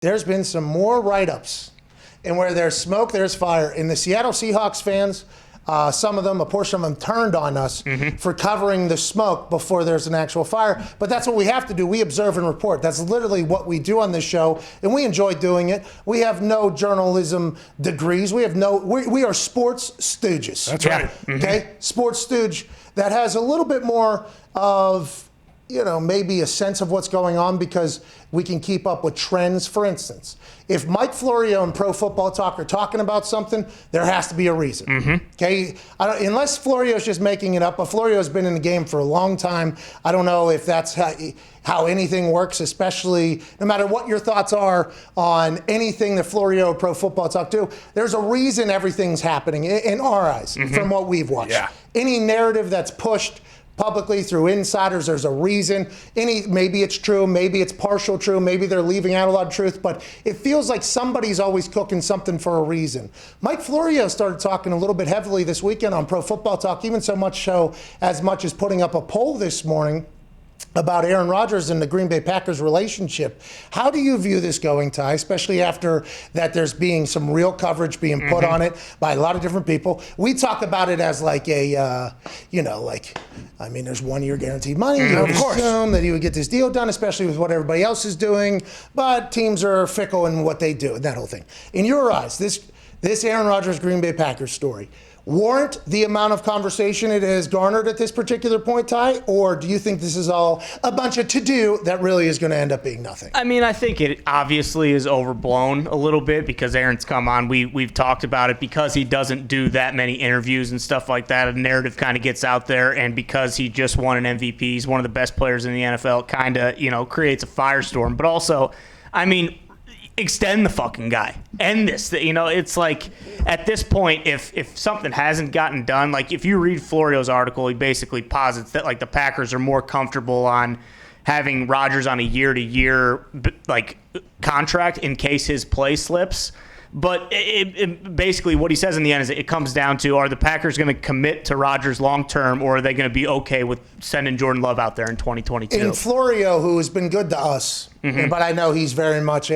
there's been some more write-ups. And where there's smoke, there's fire. And the Seattle Seahawks fans, some of them, a portion of them turned on us for covering the smoke before there's an actual fire. But that's what we have to do. We observe and report. That's literally what we do on this show, and we enjoy doing it. We have no journalism degrees. We are sports stooges. That's right. Okay? Sports stooge that has a little bit more of, maybe a sense of what's going on because we can keep up with trends. For instance, if Mike Florio and Pro Football Talk are talking about something, there has to be a reason. Okay, unless Florio's just making it up, but Florio's been in the game for a long time. I don't know if that's how anything works, especially no matter what your thoughts are on anything that Florio or Pro Football Talk do. There's a reason everything's happening in our eyes from what we've watched. Yeah. Any narrative that's pushed publicly through insiders, there's a reason. Maybe it's true, maybe it's partial true, maybe they're leaving out a lot of truth, but it feels like somebody's always cooking something for a reason. Mike Florio started talking a little bit heavily this weekend on Pro Football Talk, even so much so as much as putting up a poll this morning about Aaron Rodgers and the Green Bay Packers relationship. How do you view this going, Ty, especially after that there's being some real coverage being put on it by a lot of different people? We talk about it as like a, there's 1 year guaranteed money. You would assume that he would get this deal done, especially with what everybody else is doing. But teams are fickle in what they do, that whole thing. In your eyes, this Aaron Rodgers Green Bay Packers story, warrant the amount of conversation it has garnered at this particular point, Ty? Or do you think this is all a bunch of to-do that really is going to end up being nothing? I mean, I think it obviously is overblown a little bit because Aaron's come on. We've talked about it because he doesn't do that many interviews and stuff like that. A narrative kind of gets out there, and because he just won an MVP, he's one of the best players in the NFL, kind of, creates a firestorm. But also, I mean, extend the fucking guy. End this. It's like at this point, if something hasn't gotten done, like if you read Florio's article, he basically posits that like the Packers are more comfortable on having Rodgers on a year-to-year contract in case his play slips. But it basically what he says in the end is it comes down to, are the Packers going to commit to Rodgers long-term, or are they going to be okay with sending Jordan Love out there in 2022? And Florio, who has been good to us, but I know he's very much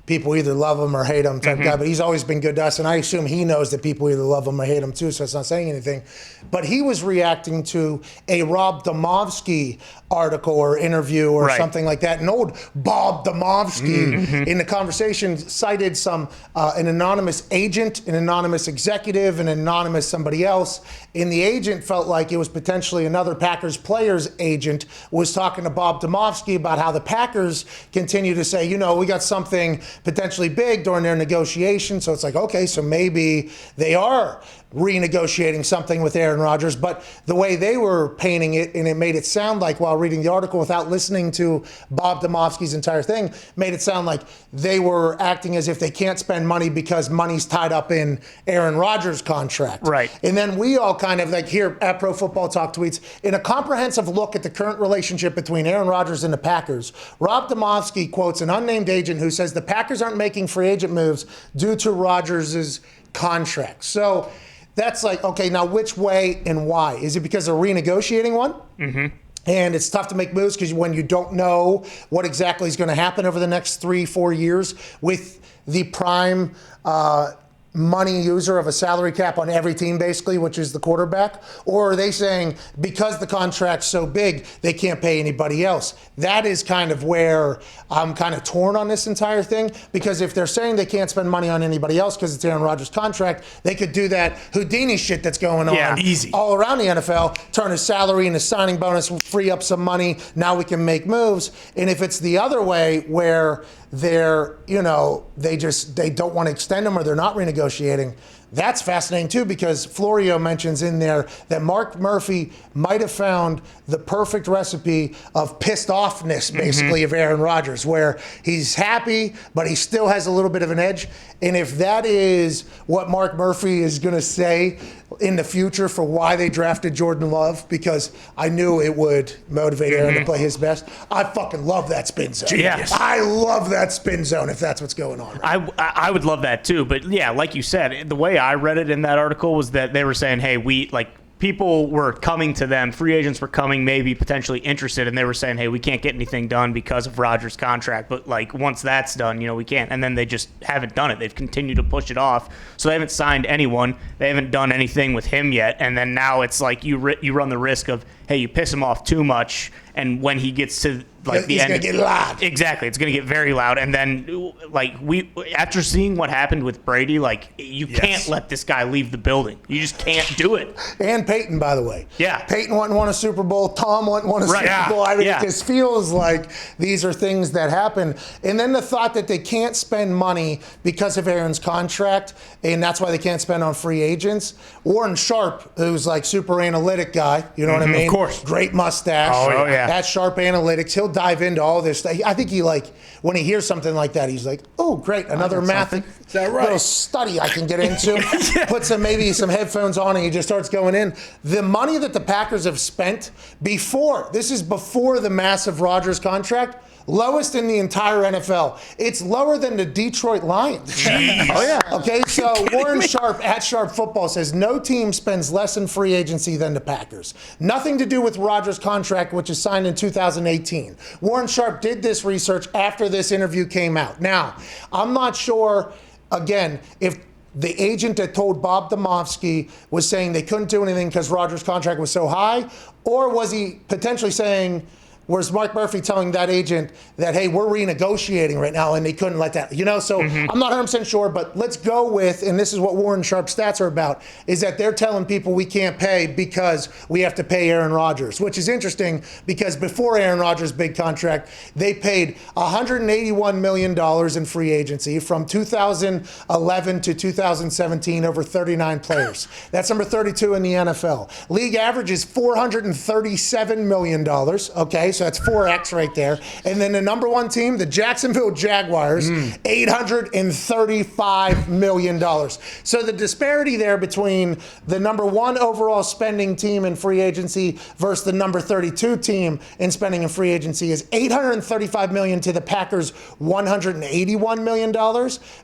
people either love him or hate him type guy, but he's always been good to us, and I assume he knows that people either love him or hate him too, so it's not saying anything. But he was reacting to a Rob Demovsky article or interview or something like that. An old Bob Demovsky in the conversation cited an anonymous agent, an anonymous executive, an anonymous somebody else, and the agent felt like it was potentially another Packers player's agent was talking to Bob Demovsky about how the Packers continue to say, we got something potentially big during their negotiation. So it's like, okay, so maybe they are renegotiating something with Aaron Rodgers. But the way they were painting it, and it made it sound like, while reading the article without listening to Bob Demovsky's entire thing, made it sound like they were acting as if they can't spend money because money's tied up in Aaron Rodgers' contract. Right. And then we all kind of here at Pro Football Talk tweets, in a comprehensive look at the current relationship between Aaron Rodgers and the Packers, Rob Demovsky quotes an unnamed agent who says the Packers aren't making free agent moves due to Rodgers' contract. So that's like, okay, now which way and why? Is it because they're renegotiating one? And it's tough to make moves because when you don't know what exactly is going to happen over the next 3-4 years with the prime money user of a salary cap on every team, basically, which is the quarterback? Or are they saying because the contract's so big, they can't pay anybody else? That is kind of where I'm kind of torn on this entire thing, because if they're saying they can't spend money on anybody else because it's Aaron Rodgers' contract, they could do that Houdini shit that's going on easy all around the NFL, turn his salary into signing bonus, free up some money, now we can make moves. And if it's the other way where they're, they don't want to extend them or they're not renegotiating, that's fascinating too, because Florio mentions in there that Mark Murphy might have found the perfect recipe of pissed offness, basically, of Aaron Rodgers, where he's happy, but he still has a little bit of an edge. And if that is what Mark Murphy is going to say in the future for why they drafted Jordan Love, because I knew it would motivate Aaron to play his best, I fucking love that spin zone. Yes. I love that spin zone if that's what's going on. Right? I would love that too. But yeah, like you said, the way I read it in that article was that they were saying, hey, people were coming to them, free agents were coming, maybe potentially interested, and they were saying, hey, we can't get anything done because of Rodgers' contract. But like once that's done, we can't. And then they just haven't done it. They've continued to push it off. So they haven't signed anyone. They haven't done anything with him yet. And then now it's like you run the risk of, hey, you piss him off too much, and when he gets to like the end, he's gonna get loud. Exactly, it's gonna get very loud. And then like after seeing what happened with Brady, like you can't let this guy leave the building. You just can't do it. And Peyton, by the way. Yeah. Peyton won a Super Bowl. Tom won a Super Bowl. I mean, it just feels like these are things that happen. And then the thought that they can't spend money because of Aaron's contract, and that's why they can't spend on free agents. Warren Sharp, who's like super analytic guy, you know what I mean? Of course. Great mustache. Oh, yeah. That's Sharp Analytics. He'll dive into all this stuff. I think he when he hears something like that, he's like, oh, great, another math Is that right? little study I can get into. Put maybe some headphones on, and he just starts going in. The money that the Packers have spent before the massive Rodgers contract, lowest in the entire NFL. It's lower than the Detroit Lions. Jeez. Oh, yeah. Okay, so Warren Sharp at Sharp Football says no team spends less in free agency than the Packers. Nothing to do with Rodgers' contract, which is signed in 2018. Warren Sharp did this research after this interview came out. Now, I'm not sure, again, if the agent that told Bob Domofsky was saying they couldn't do anything because Rodgers' contract was so high, or was he potentially saying, where's Mark Murphy telling that agent that, hey, we're renegotiating right now, and they couldn't let that, so I'm not 100% sure, but let's go with, and this is what Warren Sharp's stats are about, is that they're telling people we can't pay because we have to pay Aaron Rodgers, which is interesting because before Aaron Rodgers' big contract, they paid $181 million in free agency from 2011 to 2017 over 39 players. That's number 32 in the NFL. League average is $437 million, okay? So that's 4X right there. And then the number one team, the Jacksonville Jaguars, $835 million. So the disparity there between the number one overall spending team in free agency versus the number 32 team in spending in free agency is $835 million to the Packers' $181 million.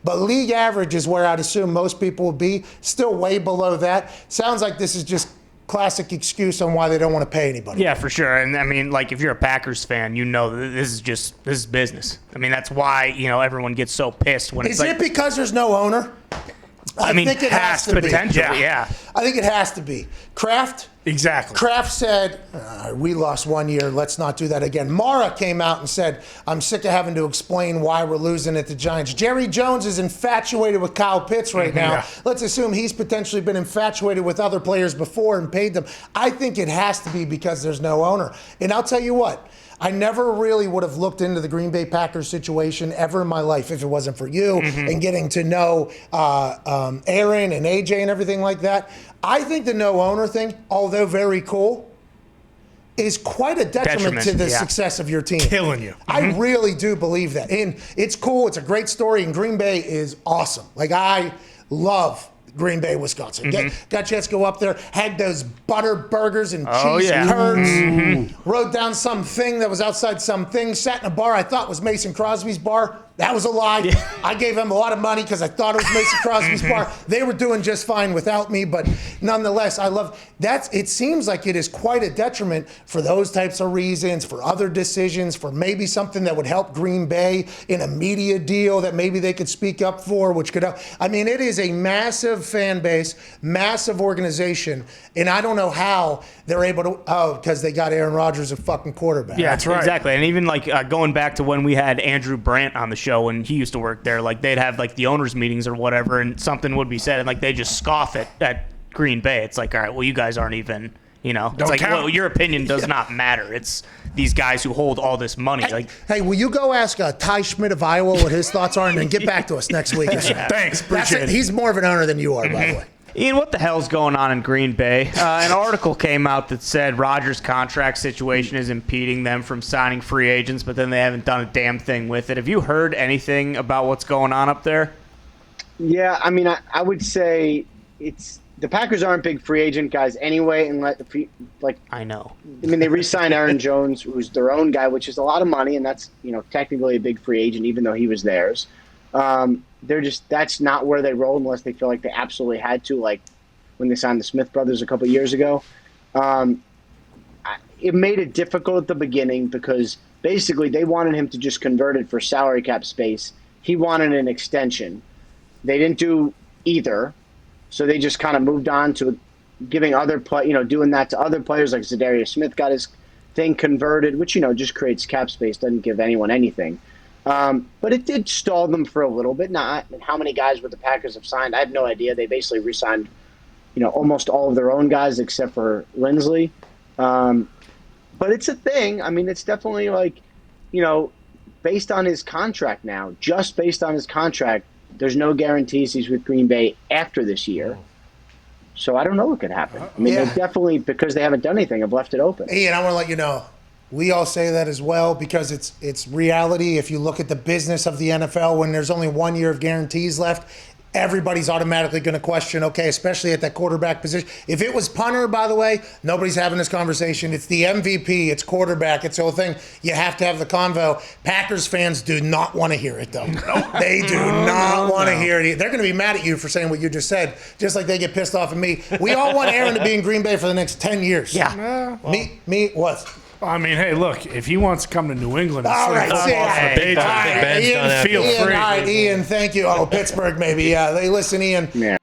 But league average is where I'd assume most people will be, still way below that. Sounds like this is just classic excuse on why they don't want to pay anybody. Yeah, for sure. And I mean, like if you're a Packers fan, this is business. I mean, that's why, everyone gets so pissed when Is it because there's no owner? I think it has to be. Potentially, yeah. I think it has to be. Kraft? Exactly. Kraft said, we lost 1 year. Let's not do that again. Mara came out and said, I'm sick of having to explain why we're losing at the Giants. Jerry Jones is infatuated with Kyle Pitts right now. Yeah. Let's assume he's potentially been infatuated with other players before and paid them. I think it has to be because there's no owner. And I'll tell you what. I never really would have looked into the Green Bay Packers situation ever in my life if it wasn't for you and getting to know Aaron and AJ and everything like that. I think the no owner thing, although very cool, is quite a detriment to the success of your team. Killing you. I really do believe that. And it's cool. It's a great story. And Green Bay is awesome. Like, I love Green Bay, Wisconsin. Got a chance to go up there, had those butter burgers and cheese curds, rode down some thing that was outside some thing, sat in a bar I thought was Mason Crosby's bar. That was a lie. Yeah. I gave him a lot of money because I thought it was Mason Crosby's bar. They were doing just fine without me, but nonetheless, I love that. It seems like it is quite a detriment for those types of reasons, for other decisions, for maybe something that would help Green Bay in a media deal that maybe they could speak up for, which could help. I mean, it is a massive fan base, massive organization, and I don't know how they're able to, because they got Aaron Rodgers a fucking quarterback. Yeah, that's right. Exactly. And even like going back to when we had Andrew Brandt on the show when he used to work there, like they'd have like the owners meetings or whatever, and something would be said, and like they just scoff at Green Bay. It's like, all right, well, you guys aren't even, it's like, well, your opinion does not matter. It's these guys who hold all this money. Hey, will you go ask Ty Schmidt of Iowa what his thoughts are, and then get back to us next week? Thanks, appreciate it. He's more of an owner than you are, by the way. Ian, what the hell's going on in Green Bay? An article came out that said Rodgers' contract situation is impeding them from signing free agents, but then they haven't done a damn thing with it. Have you heard anything about what's going on up there? Yeah, I mean, I would say it's the Packers aren't big free agent guys anyway, and I know. I mean, they re-signed Aaron Jones, who's their own guy, which is a lot of money, and that's technically a big free agent, even though he was theirs. That's not where they roll unless they feel like they absolutely had to. Like when they signed the Smith brothers a couple years ago. It made it difficult at the beginning because basically they wanted him to just convert it for salary cap space. He wanted an extension. They didn't do either, so they just kind of moved on to giving doing that to other players, like Zadarius Smith got his thing converted, which just creates cap space, doesn't give anyone anything. But it did stall them for a little bit. Now, how many guys with the Packers have signed? I have no idea. They basically re-signed, almost all of their own guys except for Lindsley. But it's a thing. I mean, it's definitely based on his contract now, just based on his contract, there's no guarantees he's with Green Bay after this year. So I don't know what could happen. I mean, they definitely, because they haven't done anything, have left it open. Ian, I want to let you know, we all say that as well because it's reality. If you look at the business of the NFL, when there's only 1 year of guarantees left, everybody's automatically going to question, okay, especially at that quarterback position. If it was punter, by the way, nobody's having this conversation. It's the MVP, it's quarterback, it's the whole thing. You have to have the convo. Packers fans do not want to hear it, though. They do not want to hear it. They're going to be mad at you for saying what you just said, just like they get pissed off at me. We all want Aaron to be in Green Bay for the next 10 years. Yeah. Me, what? I mean, hey, look, if he wants to come to New England, all right, Ian, feel free. Ian, thank you. Oh, Pittsburgh, maybe. Yeah, listen, Ian. Yeah.